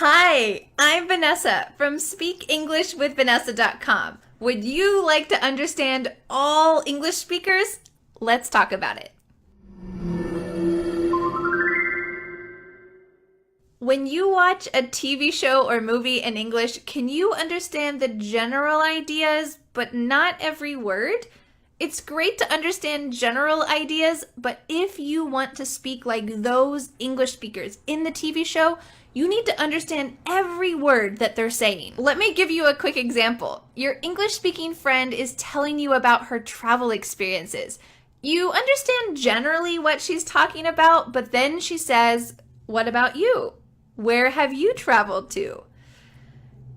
Hi, I'm Vanessa from speakenglishwithvanessa.com. Would you like to understand all English speakers? Let's talk about it. When you watch a TV show or movie in English, can you understand the general ideas, but not every word? It's great to understand general ideas, but if you want to speak like those English speakers in the TV show, you need to understand every word that they're saying. Let me give you a quick example. Your English-speaking friend is telling you about her travel experiences. You understand generally what she's talking about, but then she says, "What about you? Where have you traveled to?"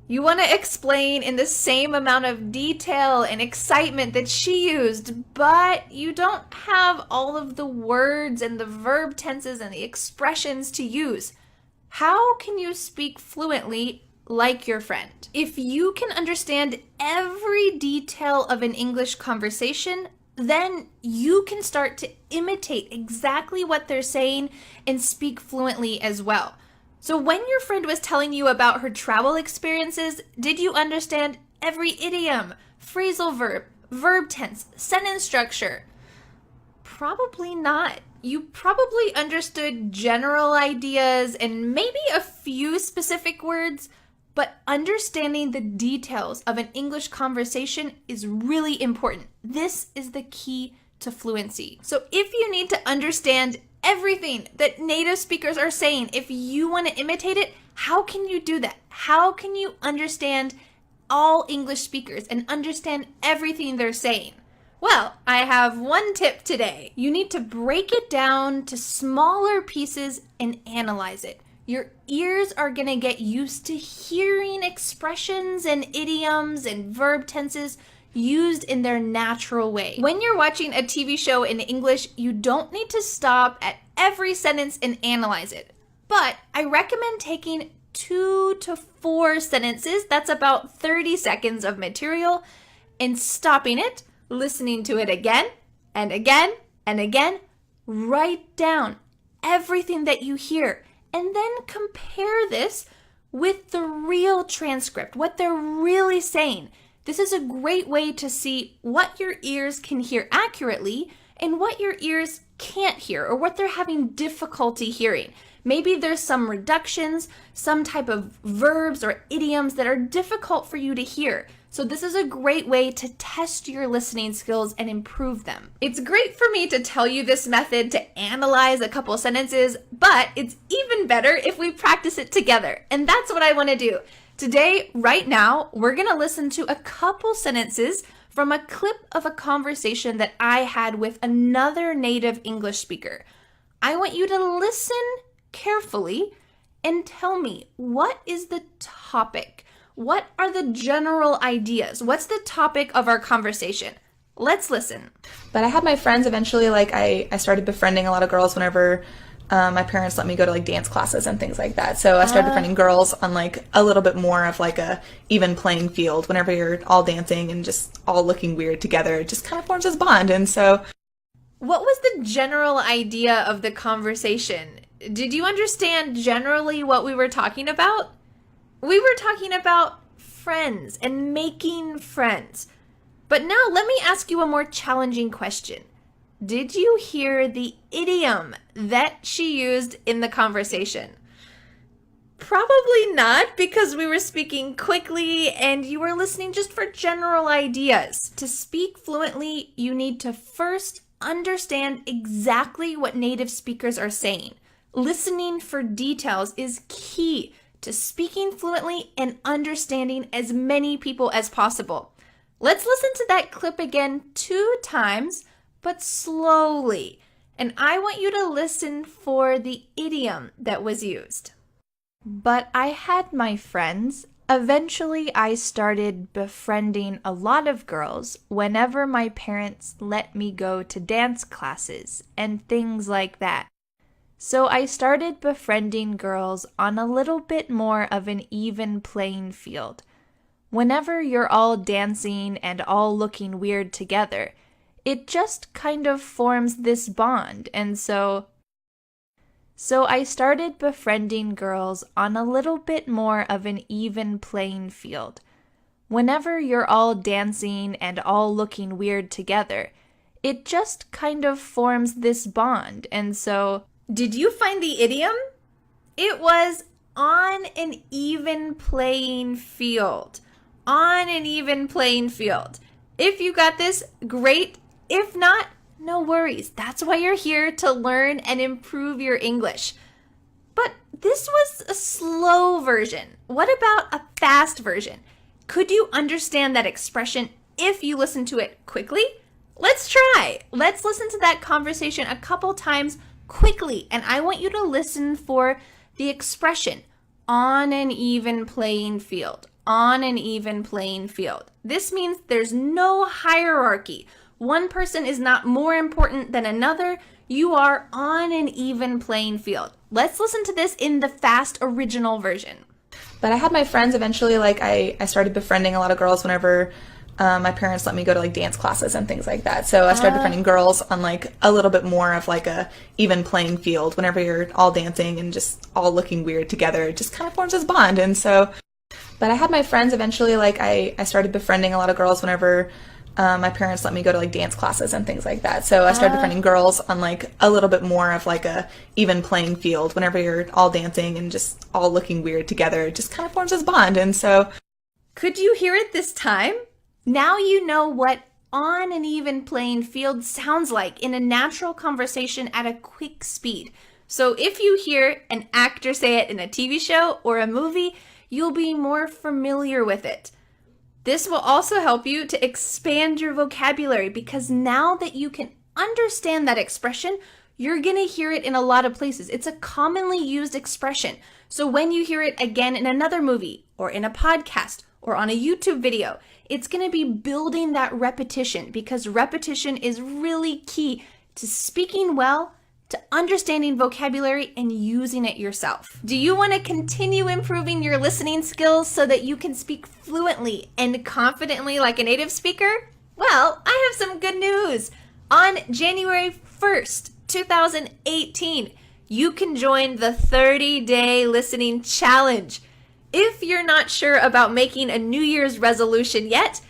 You want to explain in the same amount of detail and excitement that she used, but you don't have all of the words and the verb tenses and the expressions to use. How can you speak fluently like your friend? If you can understand every detail of an English conversation, then you can start to imitate exactly what they're saying and speak fluently as well. So when your friend was telling you about her travel experiences, did you understand every idiom, phrasal verb, verb tense, sentence structure? Probably not. You probably understood general ideas and maybe a few specific words, but understanding the details of an English conversation is really important. This is the key to fluency. So if you need to understand everything that native speakers are saying, if you want to imitate it, how can you do that? How can you understand all English speakers and understand everything they're saying? Well, I have one tip today. You need to break it down to smaller pieces and analyze it. Your ears are going to get used to hearing expressions and idioms and verb tenses used in their natural way. When you're watching a TV show in English, you don't need to stop at every sentence and analyze it. But I recommend taking 2 to 4 sentences, that's about 30 seconds of material, and stopping it, listening to it again and again and again. Write down everything that you hear and then compare this with the real transcript, what they're really saying. This is a great way to see what your ears can hear accurately and what your ears can't hear or what they're having difficulty hearing. Maybe there's some reductions, some type of verbs or idioms that are difficult for you to hear. So this is a great way to test your listening skills and improve them. It's great for me to tell you this method to analyze a couple sentences, but it's even better if we practice it together. And that's what I want to do. Today, right now, we're going to listen to a couple sentences from a clip of a conversation that I had with another native English speaker. I want you to listen carefully and tell me, what is the topic? What are the general ideas? What's the topic of our conversation? Let's listen. But I had my friends eventually, I started befriending a lot of girls whenever my parents let me go to dance classes and things like that. So I started befriending girls on a little bit more of a even playing field. Whenever you're all dancing and just all looking weird together, it just kind of forms this bond. And so, what was the general idea of the conversation? Did you understand generally what we were talking about? We were talking about friends and making friends. But now let me ask you a more challenging question. Did you hear the idiom that she used in the conversation? Probably not, because we were speaking quickly and you were listening just for general ideas. To speak fluently, you need to first understand exactly what native speakers are saying. Listening for details is key to speaking fluently and understanding as many people as possible. Let's listen to that clip again 2 times, but slowly. And I want you to listen for the idiom that was used. But I had my friends. Eventually, I started befriending a lot of girls whenever my parents let me go to dance classes and things like that. So I started befriending girls on a little bit more of an even playing field. Whenever you're all dancing and all looking weird together, it just kind of forms this bond. And so So I started befriending girls on a little bit more of an even playing field. Whenever you're all dancing and all looking weird together, it just kind of forms this bond. And so, did you find the idiom? It was on an even playing field. On an even playing field. If you got this, great. If not, no worries. That's why you're here, to learn and improve your English. But this was a slow version. What about a fast version? Could you understand that expression if you listen to it quickly? Let's try. Let's listen to that conversation a couple times quickly, and I want you to listen for the expression on an even playing field. On an even playing field. This means there's no hierarchy. One person is not more important than another. You are on an even playing field. Let's listen to this in the fast original version. But I had my friends eventually, like I started befriending a lot of girls whenever my parents let me go to like dance classes and things like that. So I started befriending girls on like a little bit more of like a even playing field. Whenever you're all dancing and just all looking weird together, it just kind of forms this bond. And so, but I had my friends eventually, like I started befriending a lot of girls whenever my parents let me go to like dance classes and things like that. So I started befriending girls on like a little bit more of like a even playing field. Whenever you're all dancing and just all looking weird together, it just kind of forms this bond. And so, could you hear it this time? Now you know what on an even playing field sounds like in a natural conversation at a quick speed. So if you hear an actor say it in a TV show or a movie, you'll be more familiar with it. This will also help you to expand your vocabulary, because now that you can understand that expression, you're going to hear it in a lot of places. It's a commonly used expression. So when you hear it again in another movie or in a podcast or on a YouTube video, it's going to be building that repetition, because repetition is really key to speaking well, to understanding vocabulary, and using it yourself. Do you want to continue improving your listening skills so that you can speak fluently and confidently like a native speaker? Well, I have some good news. On January 1st, 2018, you can join the 30-day listening challenge. If you're not sure about making a New Year's resolution yet,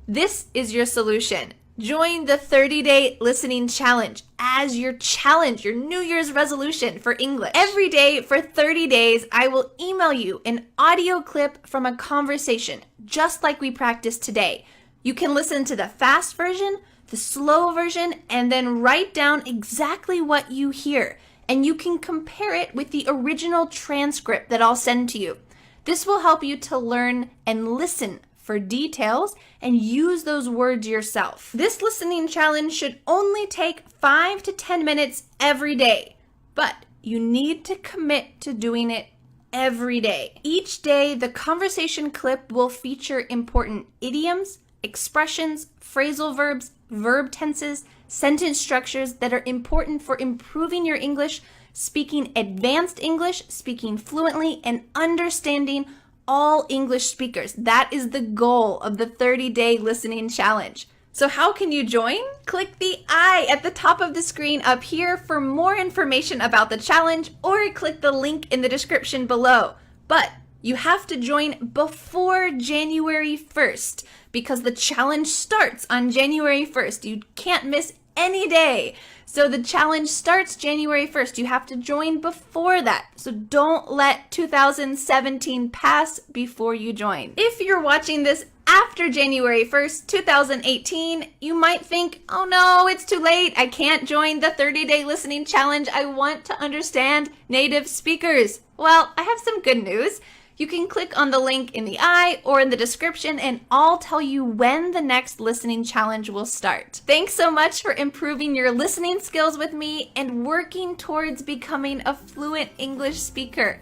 this is your solution. Join the 30-day listening challenge as your challenge, your New Year's resolution for English. Every day for 30 days, I will email you an audio clip from a conversation, just like we practiced today. You can listen to the fast version, the slow version, and then write down exactly what you hear. And you can compare it with the original transcript that I'll send to you. This will help you to learn and listen for details and use those words yourself. This listening challenge should only take 5 to 10 minutes every day, but you need to commit to doing it every day. Each day, the conversation clip will feature important idioms, expressions, phrasal verbs, verb tenses, sentence structures that are important for improving your English, speaking advanced English, speaking fluently, and understanding all English speakers. That is the goal of the 30-day listening challenge. So how can you join? Click the I at the top of the screen up here for more information about the challenge, or click the link in the description below. But you have to join before January 1st, because the challenge starts on January 1st. You can't miss any day. So the challenge starts January 1st. You have to join before that. So don't let 2017 pass before you join. If you're watching this after January 1st, 2018, you might think, oh no, it's too late. I can't join the 30-day listening challenge. I want to understand native speakers. Well, I have some good news. You can click on the link in the I or in the description, and I'll tell you when the next listening challenge will start. Thanks so much for improving your listening skills with me and working towards becoming a fluent English speaker.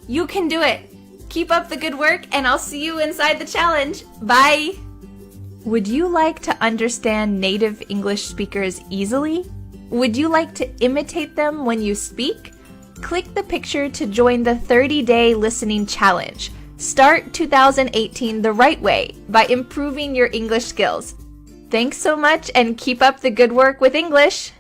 You can do it. Keep up the good work, and I'll see you inside the challenge. Bye! Would you like to understand native English speakers easily? Would you like to imitate them when you speak? Click the picture to join the 30-day listening challenge. Start 2018 the right way by improving your English skills. Thanks so much, and keep up the good work with English.